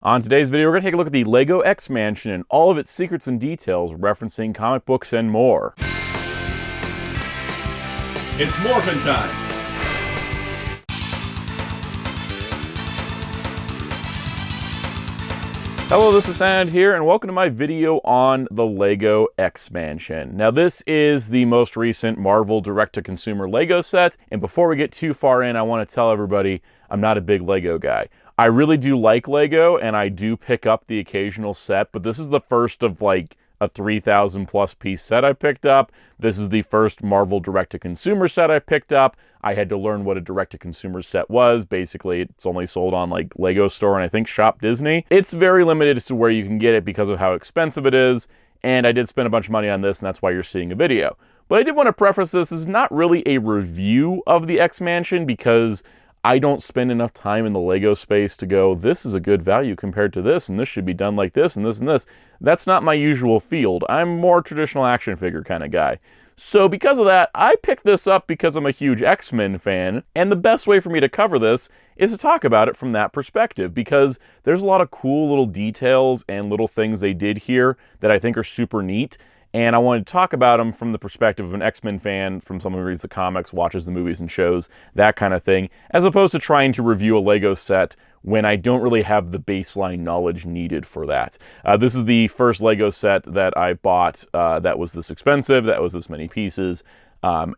On today's video, we're going to take a look at the LEGO X-Mansion and all of its secrets and details, referencing comic books and more. It's morphin' time! Hello, this is Sound here, and welcome to my video on the LEGO X-Mansion. Now, this is the most recent Marvel direct-to-consumer LEGO set, and before we get too far in, I want to tell everybody I'm not a big LEGO guy. I really do like LEGO, and I do pick up the occasional set, but this is the first of like a 3,000 plus piece set I picked up. This is the first Marvel direct-to-consumer set I picked up. I had to learn what a direct-to-consumer set was. Basically, it's only sold on like LEGO Store and I think Shop Disney. It's very limited as to where you can get it because of how expensive it is, and I did spend a bunch of money on this, and that's why you're seeing a video. But I did want to preface this as not really a review of the X-Mansion because I don't spend enough time in the LEGO space to go, this is a good value compared to this, and this should be done like this, and this, and this. That's not my usual field. I'm more traditional action figure kind of guy. So because of that, I picked this up because I'm a huge X-Men fan, and the best way for me to cover this is to talk about it from that perspective, because there's a lot of cool little details and little things they did here that I think are super neat. And I wanted to talk about them from the perspective of an X-Men fan, from someone who reads the comics, watches the movies and shows, that kind of thing, as opposed to trying to review a LEGO set when I don't really have the baseline knowledge needed for that. This is the first LEGO set that I bought that was this expensive, that was this many pieces.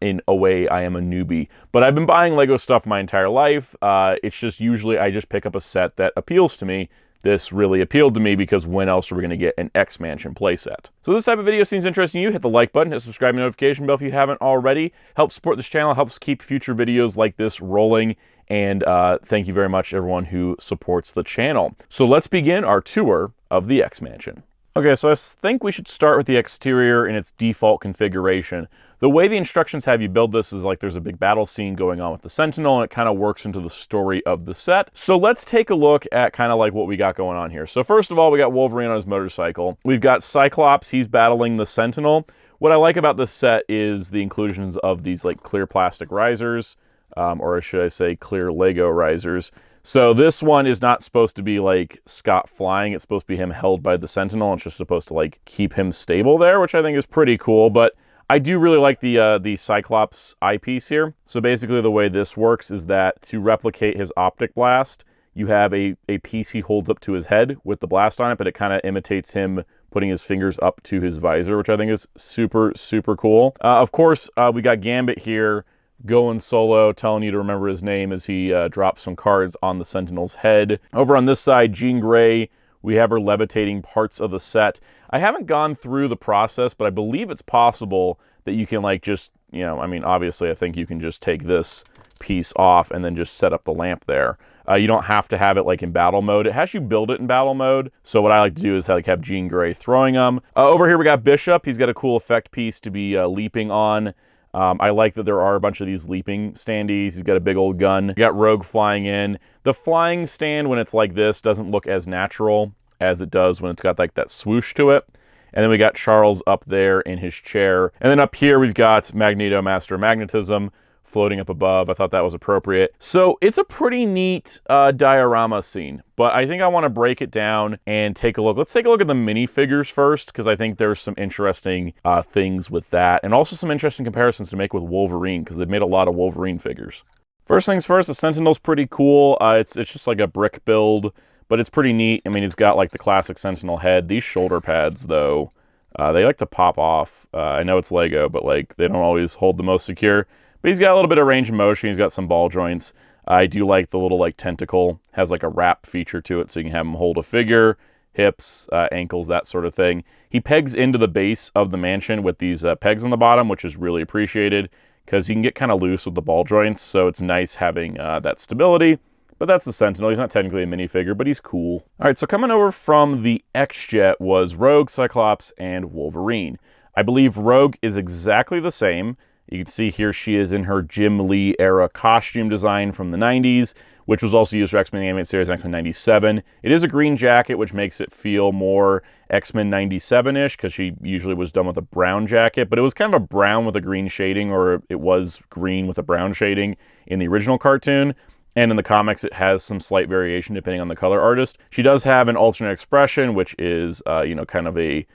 In a way, I am a newbie. But I've been buying LEGO stuff my entire life. It's just usually I just pick up a set that appeals to me. This really appealed to me because when else are we going to get an X-Mansion playset? So this type of video seems interesting to you, hit the like button, hit the subscribe and notification bell if you haven't already. Help support this channel, helps keep future videos like this rolling, and thank you very much everyone who supports the channel. So let's begin our tour of the X-Mansion. Okay, so I think we should start with the exterior in its default configuration. The way the instructions have you build this is like there's a big battle scene going on with the Sentinel, and it kind of works into the story of the set. So let's take a look at kind of like what we got going on here. So first of all, we got Wolverine on his motorcycle. We've got Cyclops, he's battling the Sentinel. What I like about this set is the inclusions of these like clear plastic risers, or should I say clear LEGO risers. So this one is not supposed to be like Scott flying. It's supposed to be him held by the Sentinel. It's just supposed to like keep him stable there, which I think is pretty cool. But I do really like the Cyclops eyepiece here. So basically the way this works is that to replicate his optic blast, you have a piece he holds up to his head with the blast on it, but it kind of imitates him putting his fingers up to his visor, which I think is super, super cool. Of course, we got Gambit here going solo, telling you to remember his name as he drops some cards on the Sentinel's head. Over on this side, Jean Grey, we have her levitating parts of the set. I haven't gone through the process, but I believe it's possible that you can like just, you know, I mean, obviously I think you can just take this piece off and then just set up the lamp there. You don't have to have it like in battle mode. It has you build it in battle mode. So what I like to do is like have Jean Grey throwing them. Over here we got Bishop. He's got a cool effect piece to be leaping on. I like that there are a bunch of these leaping standees. He's got a big old gun. You got Rogue flying in. The flying stand, when it's like this, doesn't look as natural as it does when it's got like that swoosh to it. And then we got Charles up there in his chair. And then up here we've got Magneto, Master of Magnetism, floating up above. I thought that was appropriate. So it's a pretty neat diorama scene, but I think I want to break it down and take a look. Let's take a look at the minifigures first, because I think there's some interesting things with that, and also some interesting comparisons to make with Wolverine, because they've made a lot of Wolverine figures. First things first, the Sentinel's pretty cool. It's just like a brick build, but it's pretty neat. I mean, it's got like the classic Sentinel head. These shoulder pads, though, they like to pop off. I know it's LEGO, but like they don't always hold the most secure. But he's got a little bit of range of motion. He's got some ball joints. I do like the little like tentacle. Has like a wrap feature to it, so you can have him hold a figure, hips, ankles, that sort of thing. He pegs into the base of the mansion with these pegs on the bottom, which is really appreciated because he can get kind of loose with the ball joints, so it's nice having that stability. But that's the Sentinel. He's not technically a minifigure, but he's cool. All right, so coming over from the X-Jet was Rogue, Cyclops, and Wolverine. I believe Rogue is exactly the same. You can see here she is in her Jim Lee era costume design from the 90s, which was also used for X-Men Animated Series in X-Men 97. It is a green jacket, which makes it feel more X-Men 97-ish, because she usually was done with a brown jacket, but it was kind of a brown with a green shading, or it was green with a brown shading in the original cartoon. And in the comics, it has some slight variation depending on the color artist. She does have an alternate expression, which is, you know, kind of a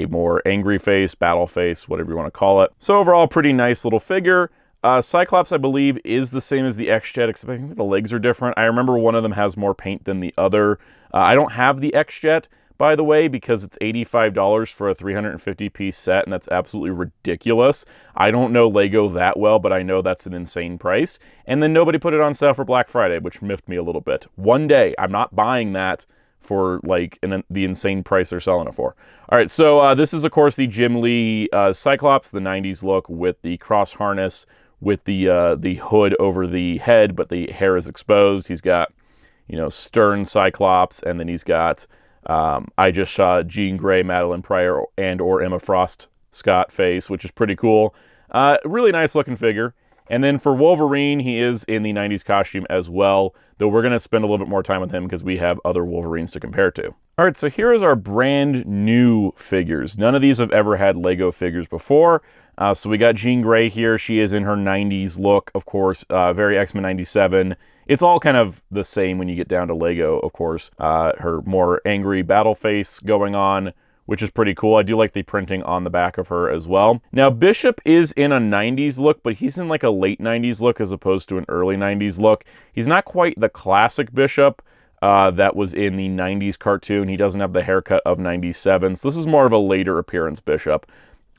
more angry face, battle face, whatever you want to call it. So overall, pretty nice little figure. Cyclops, I believe, is the same as the X-Jet, except I think the legs are different. I remember one of them has more paint than the other. I don't have the X-Jet, by the way, because it's $85 for a 350-piece set, and that's absolutely ridiculous. I don't know Lego that well, but I know that's an insane price. And then nobody put it on sale for Black Friday, which miffed me a little bit. One day, I'm not buying that for like the insane price they're selling it for. All right, so this is, of course, the Jim Lee Cyclops, the 90s look with the cross harness, with the hood over the head, but the hair is exposed. He's got, you know, stern Cyclops, and then he's got I just saw Jean Grey, Madeline Pryor, and or Emma Frost Scott face, which is pretty cool. Really nice looking figure. And then for Wolverine, he is in the 90s costume as well, though we're going to spend a little bit more time with him because we have other Wolverines to compare to. All right, so here is our brand new figures. None of these have ever had Lego figures before. So we got Jean Grey here. She is in her 90s look, of course, very X-Men 97. It's all kind of the same when you get down to Lego, of course. Her more angry battle face going on, which is pretty cool. I do like the printing on the back of her as well. Now, Bishop is in a 90s look, but he's in like a late 90s look as opposed to an early 90s look. He's not quite the classic Bishop that was in the 90s cartoon. He doesn't have the haircut of 97, so this is more of a later appearance Bishop.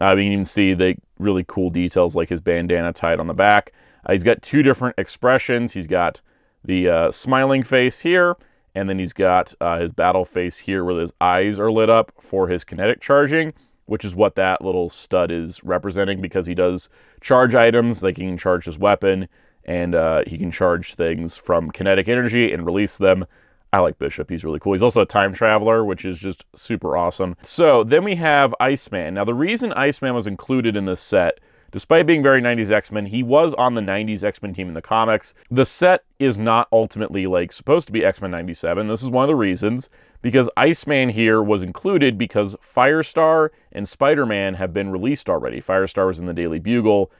You can even see the really cool details like his bandana tied on the back. He's got two different expressions. He's got the smiling face here, and then he's got his battle face here where his eyes are lit up for his kinetic charging, which is what that little stud is representing, because he does charge items, like he can charge his weapon, and he can charge things from kinetic energy and release them. I like Bishop. He's really cool. He's also a time traveler, which is just super awesome. So then we have Iceman. Now, the reason Iceman was included in this set, despite being very 90s X-Men, he was on the 90s X-Men team in the comics. The set is not ultimately like supposed to be X-Men 97. This is one of the reasons, because Iceman here was included because Firestar and Spider-Man have been released already. Firestar was in the Daily Bugle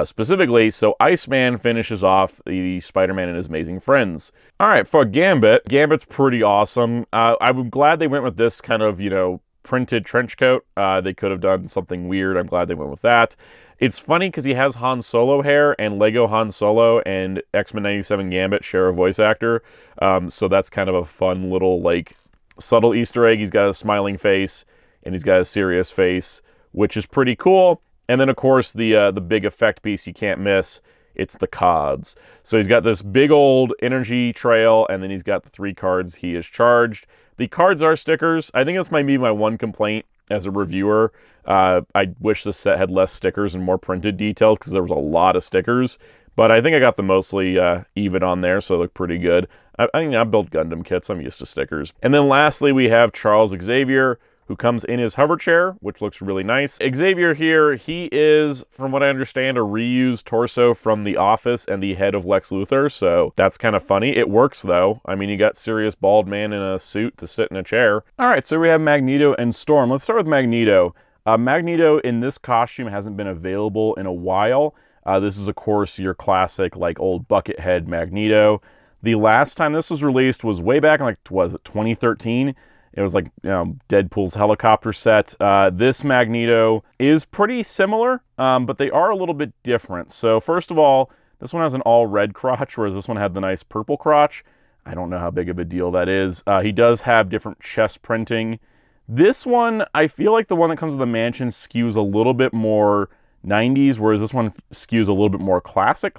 specifically, so Iceman finishes off the Spider-Man and His Amazing Friends. All right, for Gambit, Gambit's pretty awesome. I'm glad they went with this kind of, you know, printed trench coat. They could have done something weird. I'm glad they went with that. It's funny because he has Han Solo hair, and Lego Han Solo and X-Men 97 Gambit share a voice actor. So that's kind of a fun little, like, subtle Easter egg. He's got a smiling face, and he's got a serious face, which is pretty cool. And then, of course, the big effect piece you can't miss, it's the cards. So he's got this big old energy trail, and then he's got the 3 cards he is charged. The cards are stickers. I think that's might be my one complaint as a reviewer. I wish this set had less stickers and more printed detail, because there was a lot of stickers. But I think I got them mostly even on there, so they look pretty good. I built Gundam kits. I'm used to stickers. And then lastly, we have Charles Xavier, who comes in his hover chair, which looks really nice. Xavier here, he is, from what I understand, a reused torso from The Office and the head of Lex Luthor, so that's kind of funny. It works, though. I mean, you got serious bald man in a suit to sit in a chair. All right, so we have Magneto and Storm. Let's start with Magneto. Magneto in this costume hasn't been available in a while. This is, of course, your classic, like, old bucket head Magneto. The last time this was released was way back in, like, was it 2013? It was like, you know, Deadpool's helicopter set. This Magneto is pretty similar, but they are a little bit different. So first of all, this one has an all red crotch, whereas this one had the nice purple crotch. I don't know how big of a deal that is. He does have different chest printing. This one, I feel like the one that comes with the mansion skews a little bit more 90s, whereas this one skews a little bit more classic.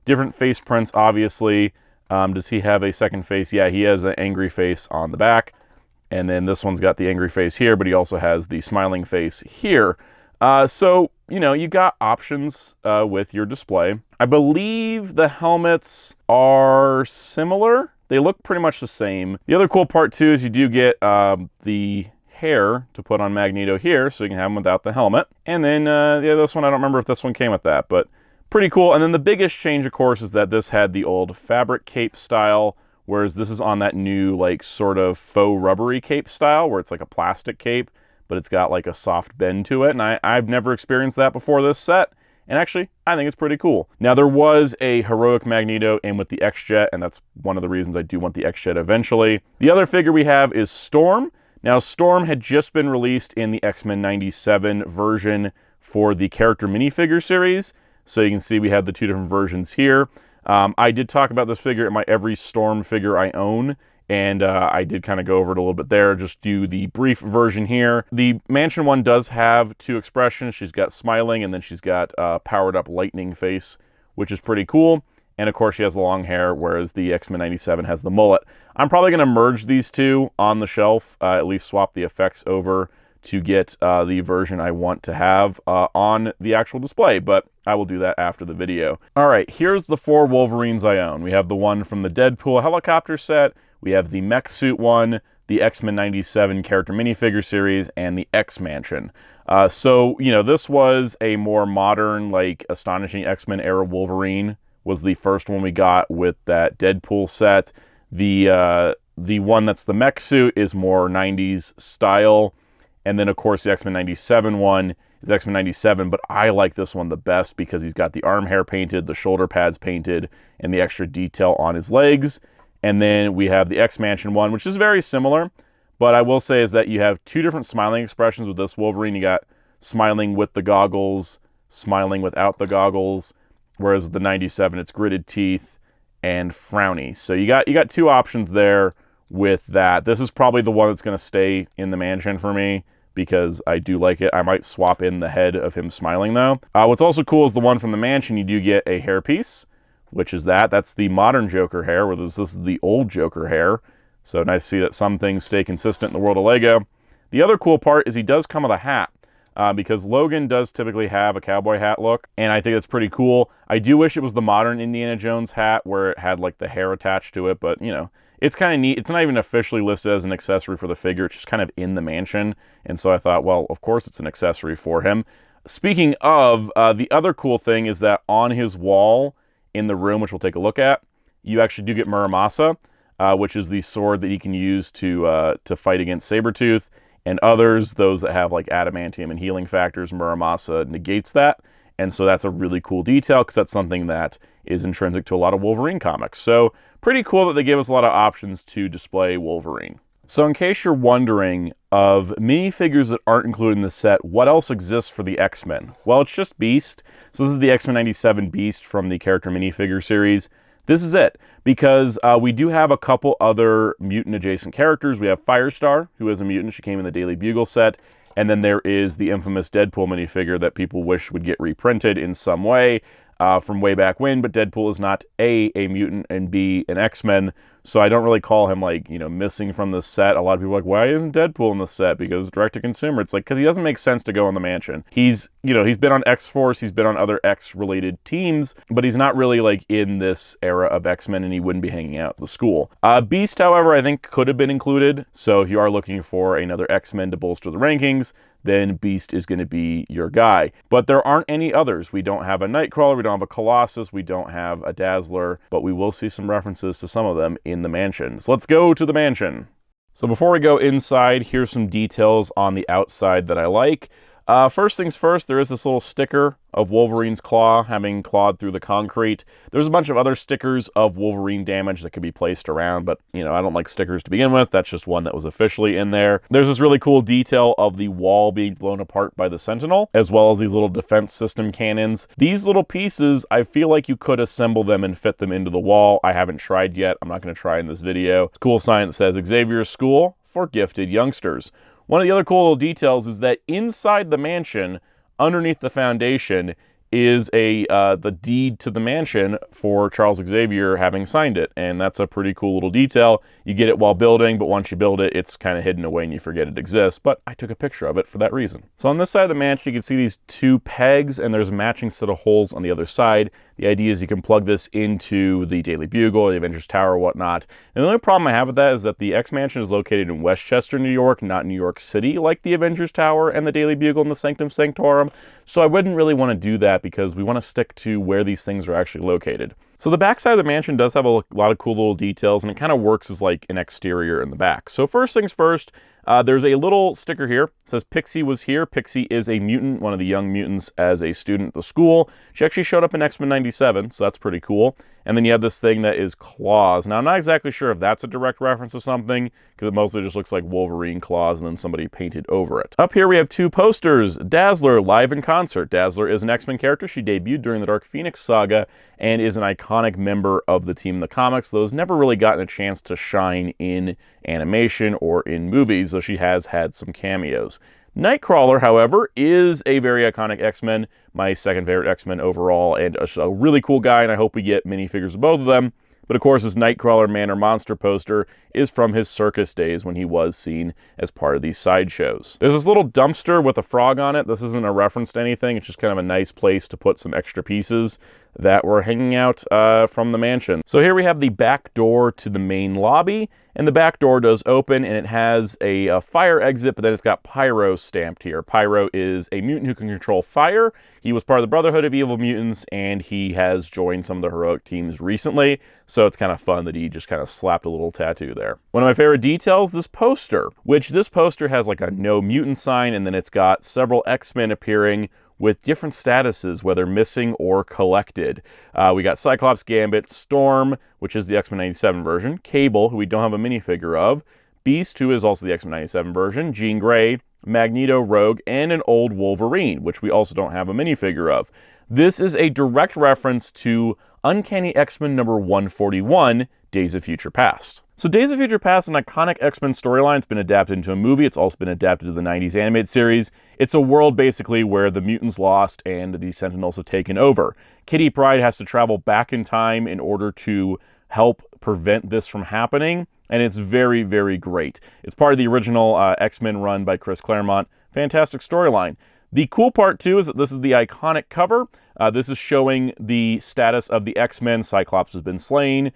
Different face prints, obviously. Does he have a second face? Yeah, he has an angry face on the back. And then this one's got the angry face here, but he also has the smiling face here. So, you know, you got options with your display. I believe the helmets are similar. They look pretty much the same. The other cool part, too, is you do get the hair to put on Magneto here, so you can have him without the helmet. And then, yeah, this one, I don't remember if this one came with that, but pretty cool. And then the biggest change, of course, is that this had the old fabric cape style, whereas this is on that new, like, sort of faux rubbery cape style, where it's like a plastic cape, but it's got like a soft bend to it. And I've never experienced that before this set. and actually, I think it's pretty cool. Now, there was a heroic Magneto in with the X-Jet, and that's one of the reasons I do want the X-Jet eventually. The other figure we have is Storm. Now, Storm had just been released in the X-Men 97 version for the character minifigure series, so you can see we have the two different versions here. I did talk about this figure in my every Storm figure I own, and I did kind of go over it a little bit there, just do the brief version here. The Mansion one does have two expressions. She's got smiling, and then she's got powered up lightning face, which is pretty cool. And of course she has the long hair, whereas the X-Men 97 has the mullet. I'm probably going to merge these two on the shelf, at least swap the effects over to get the version I want to have on the actual display, but I will do that after the video. All right, here's the 4 Wolverines I own. We have the one from the Deadpool helicopter set, we have the mech suit one, the X-Men 97 character minifigure series, and the X-Mansion. So, you know, this was a more modern, like, Astonishing X-Men era Wolverine, was the first one we got with that Deadpool set. The one that's the mech suit is more 90s style, and then, of course, the X-Men 97 one is X-Men 97, but I like this one the best because he's got the arm hair painted, the shoulder pads painted, and the extra detail on his legs. And then we have the X-Mansion one, which is very similar, but I will say is that you have two different smiling expressions with this Wolverine. You got smiling with the goggles, smiling without the goggles, whereas the 97, it's gritted teeth and frowny. So you got two options there with that. This is probably the one that's going to stay in the Mansion for me because I do like it. I might swap in the head of him smiling, though. What's also cool is the one from the Mansion, you do get a hairpiece, which is that's the modern Joker hair, whereas this is the old Joker hair. So nice to see that some things stay consistent in the world of Lego. The other cool part is he does come with a hat, because Logan does typically have a cowboy hat look, and I think it's pretty cool. I do wish it was the modern Indiana Jones hat where it had like the hair attached to it, but you know, it's kind of neat. It's not even officially listed as an accessory for the figure. It's just kind of in the Mansion, and so I thought, well, of course it's an accessory for him. Speaking of, the other cool thing is that on his wall in the room, which we'll take a look at, you actually do get Muramasa, which is the sword that he can use to fight against Sabretooth and others, those that have like adamantium and healing factors. Muramasa negates that, and so that's a really cool detail because that's something that is intrinsic to a lot of Wolverine comics. So pretty cool that they give us a lot of options to display Wolverine. So in case you're wondering, of minifigures that aren't included in the set, what else exists for the X-Men? Well, it's just Beast. So this is the X-Men 97 Beast from the character minifigure series. This is it, because we do have a couple other mutant-adjacent characters. We have Firestar, who is a mutant. She came in the Daily Bugle set. And then there is the infamous Deadpool minifigure that people wish would get reprinted in some way from way back when, but Deadpool is not A, mutant, and B, an X-Men. So I don't really call him, like, you know, missing from the set. A lot of people are like, why isn't Deadpool in the set? Because direct-to-consumer. It's like, because he doesn't make sense to go in the Mansion. He's, you know, he's been on X-Force, he's been on other X-related teams, but he's not really, like, in this era of X-Men, and he wouldn't be hanging out at the school. Beast, however, I think could have been included. So if you are looking for another X-Men to bolster the rankings, then Beast is going to be your guy. But there aren't any others. We don't have a Nightcrawler, we don't have a Colossus, we don't have a Dazzler, but we will see some references to some of them in the Mansion. So let's go to the Mansion. So before we go inside, here's some details on the outside that I like. First things first, there is this little sticker of Wolverine's claw having clawed through the concrete. There's a bunch of other stickers of Wolverine damage that could be placed around, but, you know, I don't like stickers to begin with. That's just one that was officially in there. There's this really cool detail of the wall being blown apart by the Sentinel, as well as these little defense system cannons. These little pieces, I feel like you could assemble them and fit them into the wall. I haven't tried yet. I'm not going to try in this video. Cool Science says, Xavier's School for Gifted Youngsters. One of the other cool little details is that inside the Mansion, underneath the foundation, is the deed to the mansion for Charles Xavier having signed it, and that's a pretty cool little detail. You get it while building, but once you build it, it's kind of hidden away and you forget it exists, but I took a picture of it for that reason. So on this side of the mansion, you can see these two pegs, and there's a matching set of holes on the other side. The idea is you can plug this into the Daily Bugle, the Avengers Tower, or whatnot. And the only problem I have with that is that the X-Mansion is located in Westchester, New York, not New York City, like the Avengers Tower and the Daily Bugle and the Sanctum Sanctorum. So I wouldn't really want to do that because we want to stick to where these things are actually located. So the back side of the mansion does have a lot of cool little details, and it kind of works as like an exterior in the back. So first things first, There's a little sticker here. It says Pixie was here. Pixie is a mutant, one of the young mutants as a student at the school. She actually showed up in X-Men 97, so that's pretty cool. And then you have this thing that is claws. Now, I'm not exactly sure if that's a direct reference to something, because it mostly just looks like Wolverine claws and then somebody painted over it. Up here we have two posters. Dazzler, live in concert. Dazzler is an X-Men character. She debuted during the Dark Phoenix saga and is an iconic member of the team in the comics, though has never really gotten a chance to shine in animation or in movies, though she has had some cameos. Nightcrawler, however, is a very iconic X-Men, my second favorite X-Men overall, and a really cool guy, and I hope we get minifigures of both of them. But of course, this Nightcrawler Man or Monster poster is from his circus days when he was seen as part of these sideshows. There's this little dumpster with a frog on it. This isn't a reference to anything. It's just kind of a nice place to put some extra pieces that were hanging out from the mansion. So here we have the back door to the main lobby, and the back door does open, and it has a fire exit, but then it's got Pyro stamped here. Pyro is a mutant who can control fire. He was part of the Brotherhood of Evil Mutants, and he has joined some of the heroic teams recently, so it's kind of fun that he just kind of slapped a little tattoo there. One of my favorite details, this poster, which this poster has like a no mutant sign, and then it's got several X-Men appearing with different statuses, whether missing or collected. We got Cyclops, Gambit, Storm, which is the X-Men 97 version, Cable, who we don't have a minifigure of, Beast, who is also the X-Men 97 version, Jean Grey, Magneto, Rogue, and an old Wolverine, which we also don't have a minifigure of. This is a direct reference to Uncanny X-Men number 141, Days of Future Past. So Days of Future Past, an iconic X-Men storyline. It's been adapted into a movie. It's also been adapted to the 90s animated series. It's a world basically where the mutants lost and the Sentinels have taken over. Kitty Pryde has to travel back in time in order to help prevent this from happening, and it's very, very great. It's part of the original X-Men run by Chris Claremont. Fantastic storyline. The cool part, too, is that this is the iconic cover. This is showing the status of the X-Men. Cyclops has been slain.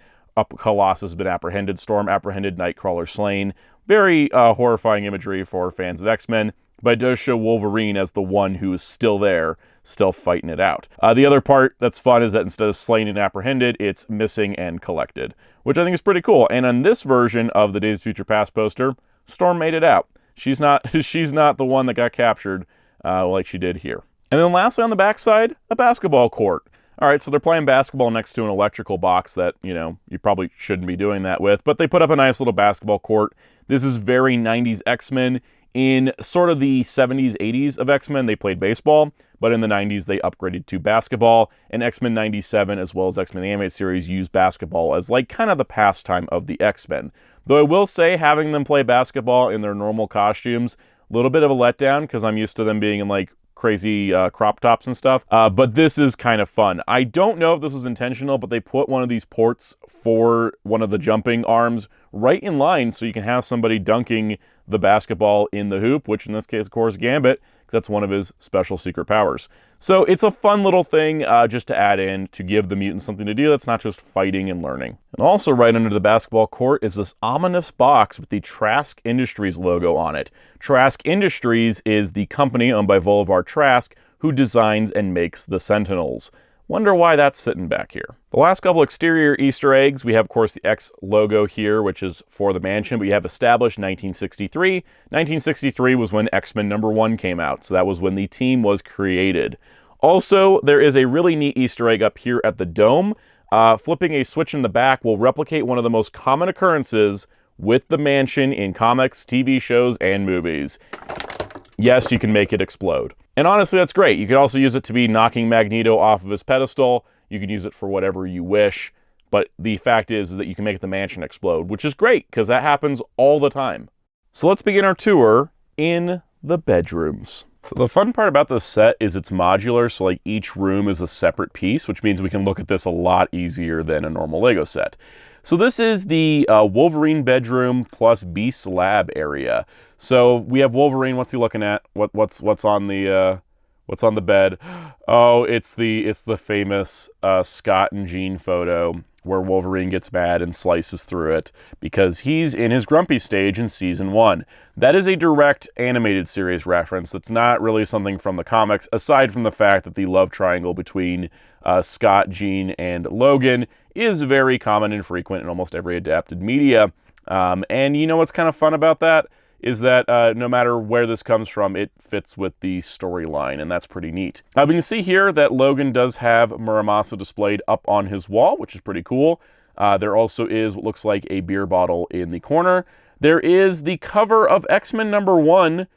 Colossus has been apprehended. Storm apprehended. Nightcrawler slain. Very horrifying imagery for fans of X-Men, but it does show Wolverine as the one who is still there, still fighting it out. The other part that's fun is that instead of slain and apprehended, it's missing and collected, which I think is pretty cool. And on this version of the Days of Future Past poster, Storm made it out. She's not the one that got captured like she did here. And then lastly on the backside, a basketball court. All right, so they're playing basketball next to an electrical box that, you know, you probably shouldn't be doing that with, but they put up a nice little basketball court. This is very 90s X-Men. In sort of the 70s, 80s of X-Men, they played baseball, but in the 90s, they upgraded to basketball, and X-Men 97, as well as X-Men the Animated Series, use basketball as like kind of the pastime of the X-Men. Though I will say, having them play basketball in their normal costumes, a little bit of a letdown, because I'm used to them being in like crazy crop tops and stuff, but this is kind of fun. I don't know if this was intentional, but they put one of these ports for one of the jumping arms right in line so you can have somebody dunking the basketball in the hoop, which in this case, of course, Gambit, because that's one of his special secret powers. So it's a fun little thing just to add in to give the mutants something to do that's not just fighting and learning. And also right under the basketball court is this ominous box with the Trask Industries logo on it. Trask Industries is the company owned by Bolivar Trask who designs and makes the Sentinels. Wonder why that's sitting back here. The last couple exterior Easter eggs, we have, of course, the X logo here, which is for the mansion, but you have established 1963. 1963 was when X-Men number 1 came out, so that was when the team was created. Also, there is a really neat Easter egg up here at the dome. Flipping a switch in the back will replicate one of the most common occurrences with the mansion in comics, TV shows, and movies. Yes, you can make it explode. And honestly, that's great. You could also use it to be knocking Magneto off of his pedestal. You could use it for whatever you wish. But the fact is that you can make the mansion explode, which is great because that happens all the time. So let's begin our tour in the bedrooms. So the fun part about this set is it's modular, so like each room is a separate piece, which means we can look at this a lot easier than a normal Lego set. So this is the Wolverine bedroom plus Beast lab area. So we have Wolverine. What's he looking at? What's on the bed? Oh, it's the famous Scott and Jean photo where Wolverine gets mad and slices through it because he's in his grumpy stage in season 1. That is a direct animated series reference. That's not really something from the comics, aside from the fact that the love triangle between Scott, Jean, and Logan is very common and frequent in almost every adapted media. And you know what's kind of fun about that? is that no matter where this comes from, it fits with the storyline, and that's pretty neat. We can see here that Logan does have Muramasa displayed up on his wall, which is pretty cool. There also is what looks like a beer bottle in the corner. There is the cover of X-Men #1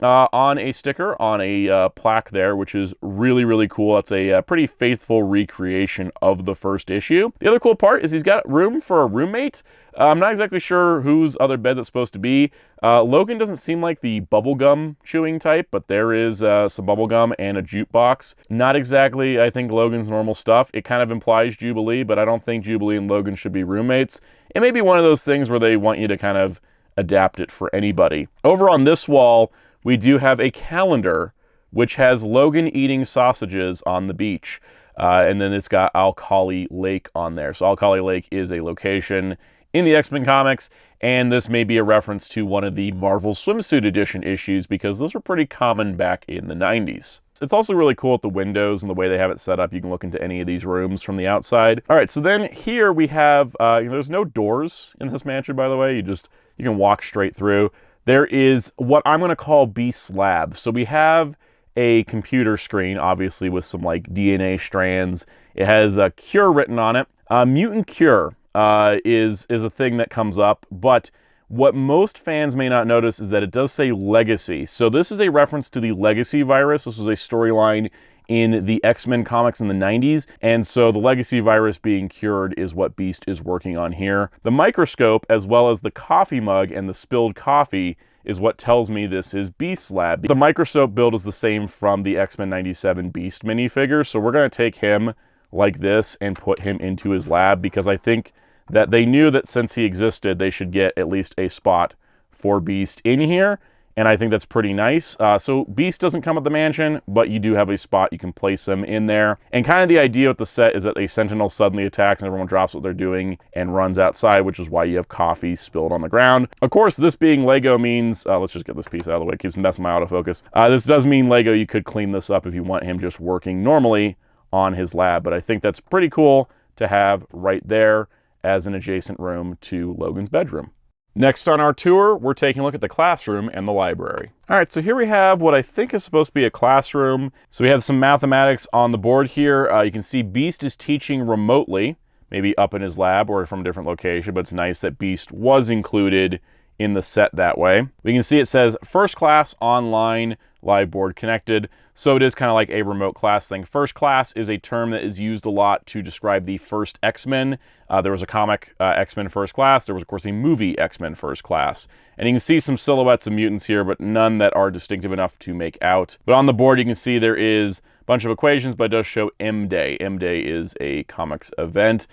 on a sticker, on a plaque there, which is really, really cool. That's a pretty faithful recreation of the first issue. The other cool part is he's got room for a roommate. I'm not exactly sure whose other bed that's supposed to be. Logan doesn't seem like the bubblegum chewing type, but there is some bubblegum and a jukebox. Not exactly, I think, Logan's normal stuff. It kind of implies Jubilee, but I don't think Jubilee and Logan should be roommates. It may be one of those things where they want you to kind of adapt it for anybody. Over on this wall, we do have a calendar which has Logan eating sausages on the beach. And then it's got Alkali Lake on there. So Alkali Lake is a location in the X-Men comics, and this may be a reference to one of the Marvel Swimsuit Edition issues because those were pretty common back in the 90s. It's also really cool at the windows and the way they have it set up. You can look into any of these rooms from the outside. All right, so then here we have, there's no doors in this mansion, by the way. You can walk straight through. There is what I'm going to call Beast's lab. So we have a computer screen, obviously, with some like DNA strands. It has a cure written on it. Mutant cure is a thing that comes up, but what most fans may not notice is that it does say legacy. So this is a reference to the legacy virus. This was a storyline in the X-Men comics in the 90s, and so the legacy virus being cured is what Beast is working on here. The microscope, as well as the coffee mug and the spilled coffee, is what tells me this is Beast's lab. The microscope build is the same from the X-Men 97 Beast minifigure, so we're going to take him like this and put him into his lab because I think that they knew that since he existed, they should get at least a spot for Beast in here. And I think that's pretty nice. So Beast doesn't come at the mansion, but you do have a spot you can place him in there. And kind of the idea with the set is that a Sentinel suddenly attacks and everyone drops what they're doing and runs outside, which is why you have coffee spilled on the ground. Of course, this being Lego means, let's just get this piece out of the way. It keeps messing my autofocus. This does mean Lego. You could clean this up if you want him just working normally on his lab. But I think that's pretty cool to have right there as an adjacent room to Logan's bedroom. Next on our tour, we're taking a look at the classroom and the library. All right, so here we have what I think is supposed to be a classroom. So we have some mathematics on the board here. You can see Beast is teaching remotely, maybe up in his lab or from a different location, but it's nice that Beast was included in the set that way. We can see it says first class online, live board connected. So it is kind of like a remote class thing. First class is a term that is used a lot to describe the first X-Men. There was a comic X-Men First Class. There was, of course, a movie X-Men First Class. And you can see some silhouettes of mutants here, but none that are distinctive enough to make out. But on the board, you can see there is a bunch of equations, but it does show M-Day. M-Day is a comics event,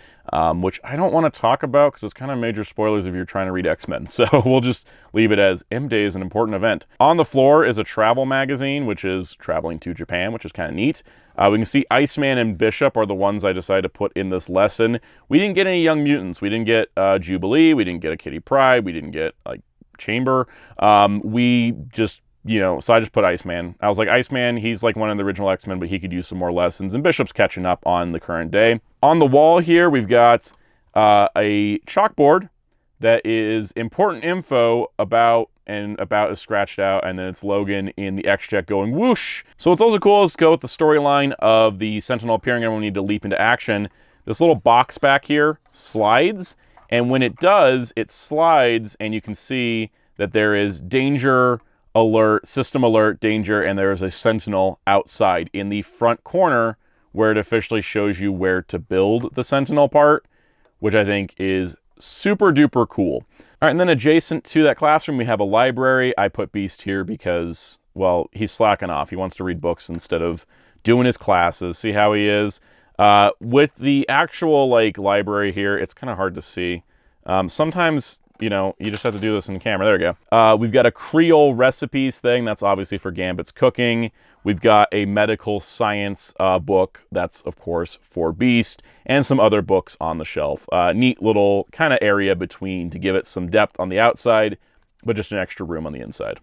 which I don't want to talk about because it's kind of major spoilers if you're trying to read X-Men. So we'll just leave it as M-Day is an important event. On the floor is a travel magazine, which is traveling to Japan, which is kind of neat. We can see Iceman and Bishop are the ones I decided to put in this lesson. We didn't get any Young Mutants. We didn't get Jubilee. We didn't get a Kitty Pryde. We didn't get, like, Chamber. We just, so I just put Iceman. I was like, Iceman, he's like one of the original X-Men, but he could use some more lessons. And Bishop's catching up on the current day. On the wall here, we've got a chalkboard that is important info about is scratched out, and then it's Logan in the X-Jet going whoosh. So what's also cool is to go with the storyline of the Sentinel appearing and we need to leap into action. This little box back here slides, and when it does, it slides, and you can see that there is danger, alert, system alert, danger, and there is a Sentinel outside in the front corner where it officially shows you where to build the Sentinel part, which I think is super duper cool. All right, and then adjacent to that classroom, we have a library. I put Beast here because, well, he's slacking off. He wants to read books instead of doing his classes. See how he is? With the actual, library here, it's kind of hard to see. Sometimes, you just have to do this in the camera. There we go. We've got a Creole recipes thing. That's obviously for Gambit's cooking. We've got a medical science book. That's, of course, for Beast. And some other books on the shelf. Neat little kind of area between to give it some depth on the outside, but just an extra room on the inside.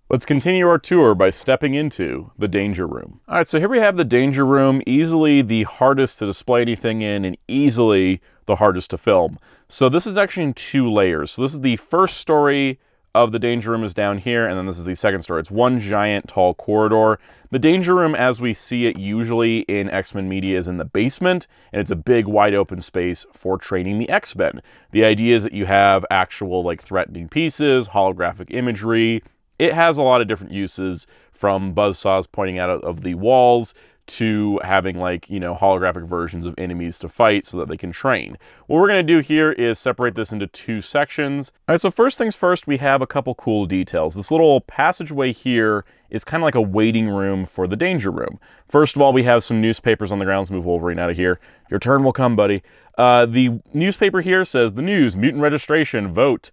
Let's continue our tour by stepping into the Danger Room. All right, so here we have the Danger Room, easily the hardest to display anything in and easily the hardest to film. So this is actually in 2 layers. So this is the first story of the Danger Room is down here, and then this is the second story. It's one giant tall corridor. The Danger Room, as we see it usually in X-Men media, is in the basement, and it's a big, wide open space for training the X-Men. The idea is that you have actual, like, threatening pieces, holographic imagery. It has a lot of different uses, from buzzsaws pointing out of the walls to having, like, you know, holographic versions of enemies to fight so that they can train. What we're going to do here is separate this into two sections. All right, so first things first, we have a couple cool details. This little passageway here is kind of like a waiting room for the Danger Room. First of all, we have some newspapers on the ground. Let's move Wolverine out of here. Your turn will come, buddy. The newspaper here says, the news, mutant registration, vote.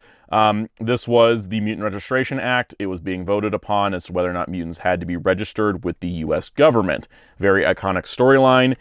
This was the Mutant Registration Act. It was being voted upon as to whether or not mutants had to be registered with the U.S. government. Very iconic storyline.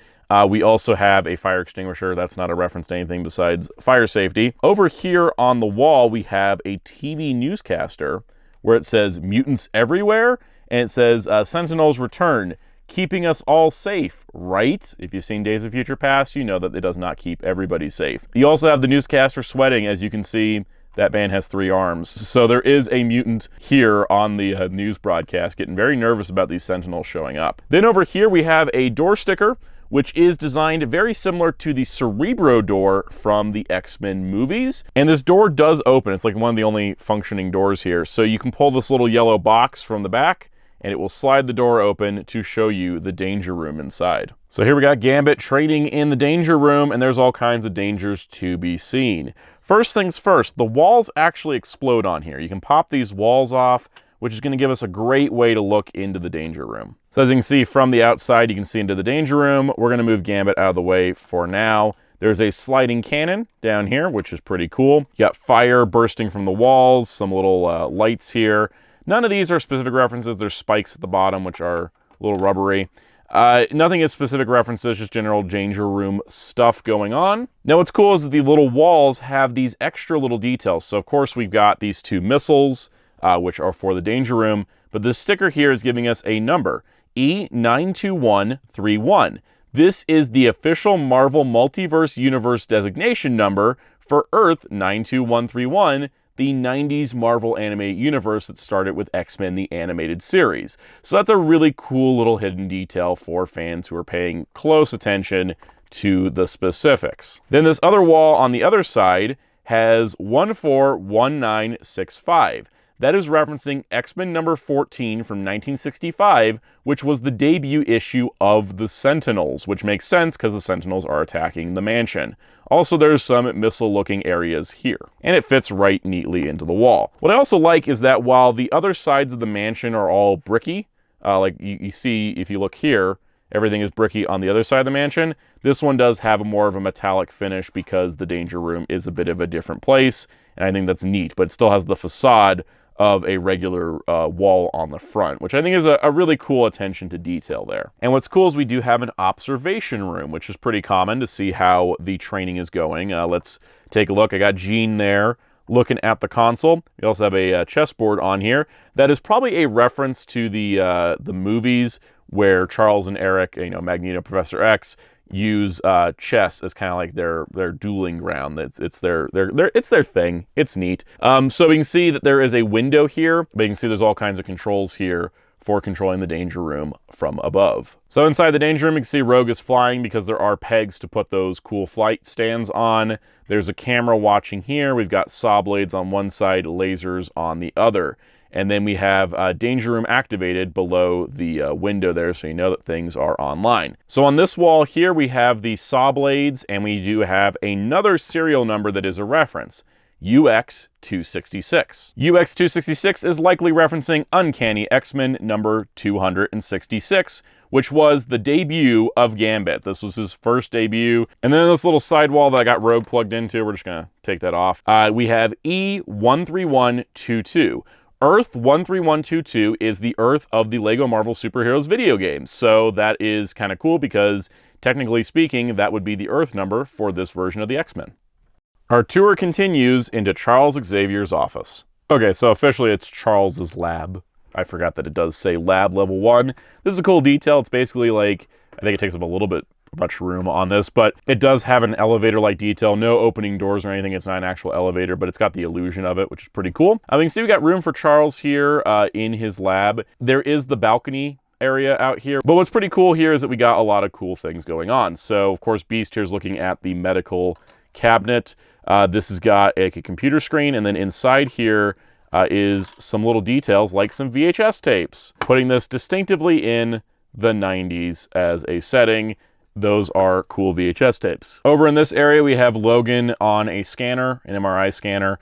We also have a fire extinguisher. That's not a reference to anything besides fire safety. Over here on the wall, we have a TV newscaster where it says mutants everywhere, and it says Sentinels return, keeping us all safe, right? If you've seen Days of Future Past, you know that it does not keep everybody safe. You also have the newscaster sweating. As you can see, that man has 3 arms. So there is a mutant here on the news broadcast getting very nervous about these Sentinels showing up. Then over here we have a door sticker, which is designed very similar to the Cerebro door from the X-Men movies. And this door does open. It's like one of the only functioning doors here. So you can pull this little yellow box from the back, and it will slide the door open to show you the Danger Room inside. So here we got Gambit training in the Danger Room, and there's all kinds of dangers to be seen. First things first, the walls actually explode on here. You can pop these walls off, which is going to give us a great way to look into the Danger Room. So as you can see from the outside, you can see into the Danger Room. We're going to move Gambit out of the way for now. There's a sliding cannon down here, which is pretty cool. You got fire bursting from the walls, some little lights here. None of these are specific references. There's spikes at the bottom, which are a little rubbery. Nothing is specific references, just general Danger Room stuff going on. Now what's cool is that the little walls have these extra little details. So of course we've got these 2 missiles, which are for the Danger Room, but this sticker here is giving us a number, E92131. This is the official Marvel Multiverse Universe designation number for Earth 92131, the 90s Marvel anime universe that started with X-Men the animated series. So that's a really cool little hidden detail for fans who are paying close attention to the specifics. Then this other wall on the other side has 141965. That is referencing X-Men number 14 from 1965, which was the debut issue of the Sentinels, which makes sense because the Sentinels are attacking the mansion. Also, there's some missile-looking areas here, and it fits right neatly into the wall. What I also like is that while the other sides of the mansion are all bricky, like you see if you look here, everything is bricky on the other side of the mansion, this one does have more of a metallic finish because the Danger Room is a bit of a different place, and I think that's neat, but it still has the facade of a regular wall on the front, which I think is a really cool attention to detail there. And what's cool is we do have an observation room, which is pretty common to see how the training is going. Let's take a look. I got Jean there looking at the console. We also have a chessboard on here. That is probably a reference to the movies where Charles and Eric, Magneto, Professor X, use chess as kind of like their dueling ground. It's their thing. It's neat. So we can see that there is a window here, but you can see there's all kinds of controls here for controlling the Danger Room from above. So inside the Danger Room, you can see Rogue is flying because there are pegs to put those cool flight stands on. There's a camera watching here. We've got saw blades on one side, lasers on the other. And then we have Danger Room activated below the window there, so you know that things are online. So on this wall here, we have the saw blades, and we do have another serial number that is a reference, UX266. UX266 is likely referencing Uncanny X-Men number 266, which was the debut of Gambit. This was his first debut. And then this little sidewall that I got Rogue plugged into, we're just gonna take that off. We have E13122. Earth 13122 is the Earth of the Lego Marvel Superheroes video games. So that is kind of cool because technically speaking, that would be the Earth number for this version of the X-Men. Our tour continues into Charles Xavier's office. Okay, so officially it's Charles's lab. I forgot that it does say lab level 1. This is a cool detail. It's basically like, I think it takes up a little bit much room on this, but it does have an elevator-like detail. No opening doors or anything. It's not an actual elevator, but it's got the illusion of it, which is pretty cool. You can see we got room for Charles here in his lab. There is the balcony area out here, but what's pretty cool here is that we got a lot of cool things going on. So, of course, Beast here is looking at the medical cabinet. This has got a computer screen, and then inside here is some little details like some VHS tapes, putting this distinctively in the 90s as a setting. Those are cool VHS tapes. Over in this area, we have Logan on a scanner, an MRI scanner.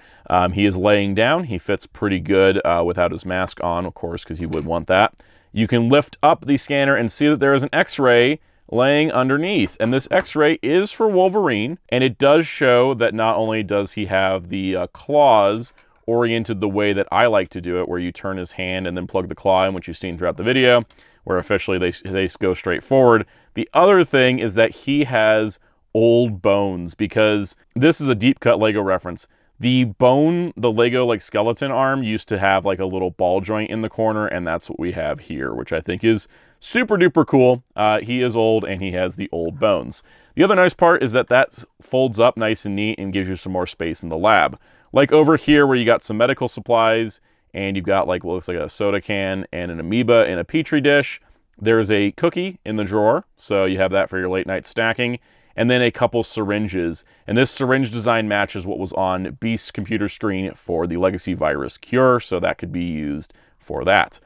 He is laying down. He fits pretty good without his mask on, of course, because you would want that. You can lift up the scanner and see that there is an X-ray laying underneath. And this X-ray is for Wolverine, and it does show that not only does he have the claws oriented the way that I like to do it, where you turn his hand and then plug the claw in, which you've seen throughout the video, where officially they go straight forward. The other thing is that he has old bones, because this is a deep cut Lego reference. The bone, the Lego like skeleton arm used to have like a little ball joint in the corner, and that's what we have here, which I think is super duper cool. He is old and he has the old bones. The other nice part is that that folds up nice and neat and gives you some more space in the lab. Like over here where you got some medical supplies and you've got like what looks like a soda can and an amoeba in a petri dish. There's a cookie in the drawer, so you have that for your late night snacking. And then a couple syringes. And this syringe design matches what was on Beast's computer screen for the legacy virus cure, so that could be used for that.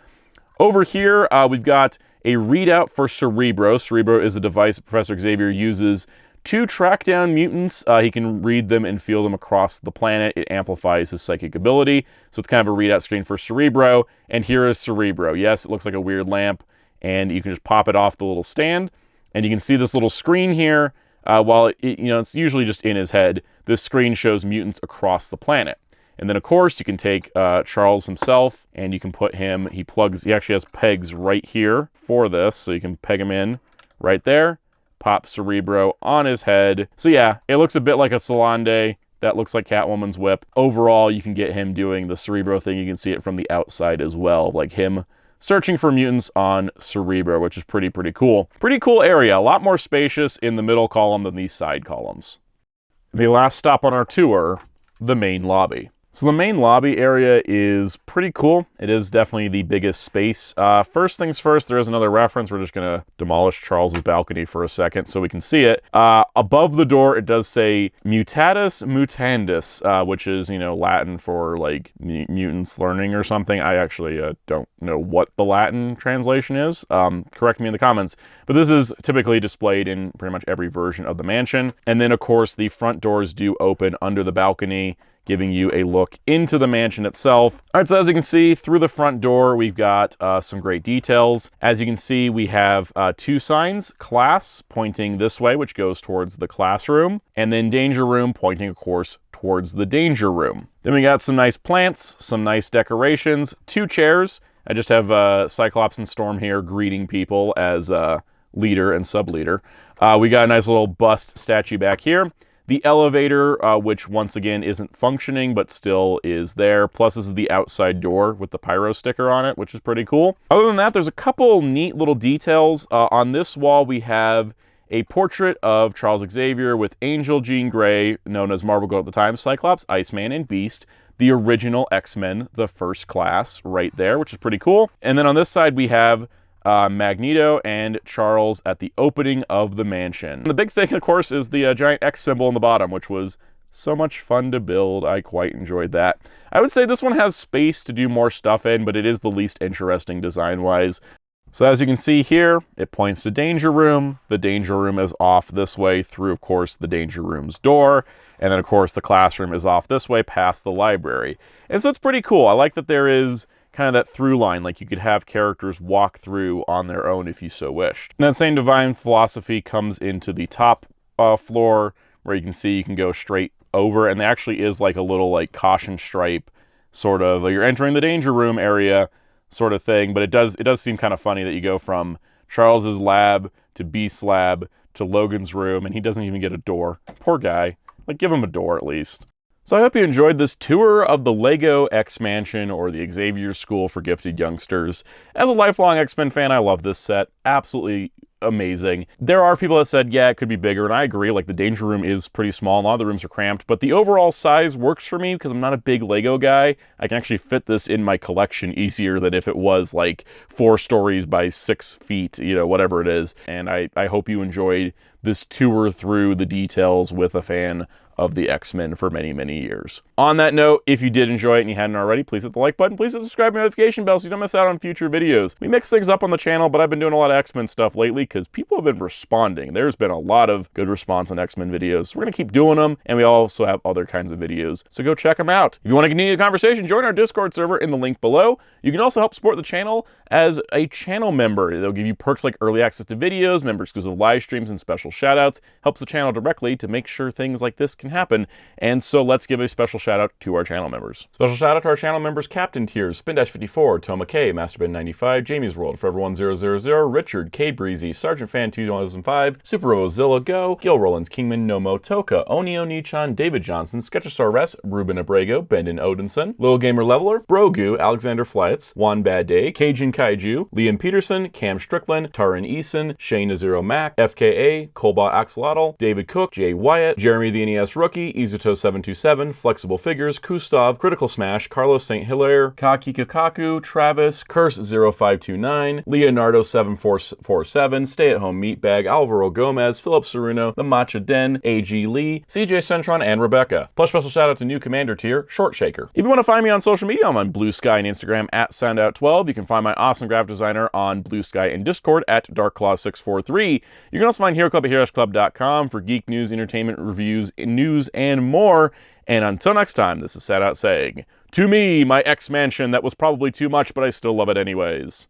Over here, we've got a readout for Cerebro. Cerebro is a device that Professor Xavier uses to track down mutants. He can read them and feel them across the planet. It amplifies his psychic ability. So it's kind of a readout screen for Cerebro. And here is Cerebro. Yes, it looks like a weird lamp, and you can just pop it off the little stand. And you can see this little screen here. While it's usually just in his head, this screen shows mutants across the planet. And then, of course, you can take Charles himself, and you can put him, he actually has pegs right here for this, so you can peg him in right there, pop Cerebro on his head. So yeah, it looks a bit like a Solande. That looks like Catwoman's whip. Overall, you can get him doing the Cerebro thing. You can see it from the outside as well, like him searching for mutants on Cerebro, which is pretty cool. Pretty cool area. A lot more spacious in the middle column than these side columns. The last stop on our tour, the main lobby. So the main lobby area is pretty cool. It is definitely the biggest space. First things first, there is another reference. We're just gonna demolish Charles's balcony for a second so we can see it. Above the door, it does say Mutatis Mutandis, which is, Latin for like mutants learning or something. I actually don't know what the Latin translation is. Correct me in the comments. But this is typically displayed in pretty much every version of the mansion. And then, of course, the front doors do open under the balcony, giving you a look into the mansion itself. All right, so as you can see, through the front door, we've got some great details. As you can see, we have two signs, class pointing this way, which goes towards the classroom, and then danger room pointing, of course, towards the danger room. Then we got some nice plants, some nice decorations, two chairs. I just have Cyclops and Storm here greeting people as leader and sub-leader. We got a nice little bust statue back here. The elevator, which once again isn't functioning, but still is there. Plus, this is the outside door with the pyro sticker on it, which is pretty cool. Other than that, there's a couple neat little details. On this wall, we have a portrait of Charles Xavier with Angel, Jean Grey, known as Marvel Girl at the time, Cyclops, Iceman, and Beast. The original X-Men, the first class, right there, which is pretty cool. And then on this side, we have Magneto and Charles at the opening of the mansion. And the big thing, of course, is the giant X symbol in the bottom, which was so much fun to build. I quite enjoyed that. I would say this one has space to do more stuff in, but it is the least interesting design-wise. So as you can see here, it points to Danger Room. The Danger Room is off this way through, of course, the Danger Room's door. And then, of course, the classroom is off this way past the library. And so it's pretty cool. I like that there is kind of that through line, like you could have characters walk through on their own if you so wished. And that same divine philosophy comes into the top floor, where you can see you can go straight over, and there actually is like a little like caution stripe, sort of, you're entering the danger room area sort of thing, but it does seem kind of funny that you go from Charles's lab to Beast's lab to Logan's room, and he doesn't even get a door. Poor guy. Like, give him a door at least. So I hope you enjoyed this tour of the LEGO X-Mansion, or the Xavier School for Gifted Youngsters. As a lifelong X-Men fan, I love this set. Absolutely amazing. There are people that said, yeah, it could be bigger, and I agree. Like, the Danger Room is pretty small, and a lot of the rooms are cramped, but the overall size works for me because I'm not a big Lego guy. I can actually fit this in my collection easier than if it was like 4 stories by 6 feet, you know, whatever it is. And I hope you enjoyed this tour through the details with a fan of the X-Men for many, many years. On that note, if you did enjoy it and you hadn't already, please hit the like button. Please hit the subscribe and notification bell so you don't miss out on future videos. We mix things up on the channel, but I've been doing a lot of X-Men stuff lately because people have been responding. There's been a lot of good response on X-Men videos. We're going to keep doing them, and we also have other kinds of videos, so go check them out. If you want to continue the conversation, join our Discord server in the link below. You can also help support the channel as a channel member. They'll give you perks like early access to videos, member-exclusive live streams, and special shoutouts. Helps the channel directly to make sure things like this can happen. And so let's give a special shout out to our channel members. Special shout out to our channel members: Captain Tiers, Spin-54, Toma K, Masterbin95, Jamie's World, Forever1000, Richard, K Breezy, Sergeant Fan 2005, Super Rosilla Go, Gil Rollins, Kingman, Nomo Toka, Onio Nichan, David Johnson, Sketchosaur Res, Ruben Abrego, Bendon Odinson, Lil Gamer Leveler, Brogu, Alexander Flights, One Bad Day, Cajun Kaiju, Liam Peterson, Cam Strickland, Taran Eason, Shane Nazero Mac, FKA, Colbot Axolotl, David Cook, Jay Wyatt, Jeremy the NES Rookie, Izuto727, Flexible Figures, Kustav, Critical Smash, Carlos St. Hilaire, Kaki Kakaku, Travis, Curse0529, Leonardo7447, Stay at Home Meatbag, Alvaro Gomez, Philip Ceruno, The Matcha Den, AG Lee, CJ Centron, and Rebecca. Plus special shout out to new commander tier, Short Shaker. If you want to find me on social media, I'm on Blue Sky and Instagram at Soundout12. You can find my awesome graphic designer on Blue Sky and Discord at DarkClaw643. You can also find Hero Club at heroesclub.com for geek news, entertainment reviews, news, and more. And until next time, this is Soundout saying, to me, my X-Mansion that was probably too much, but I still love it anyways.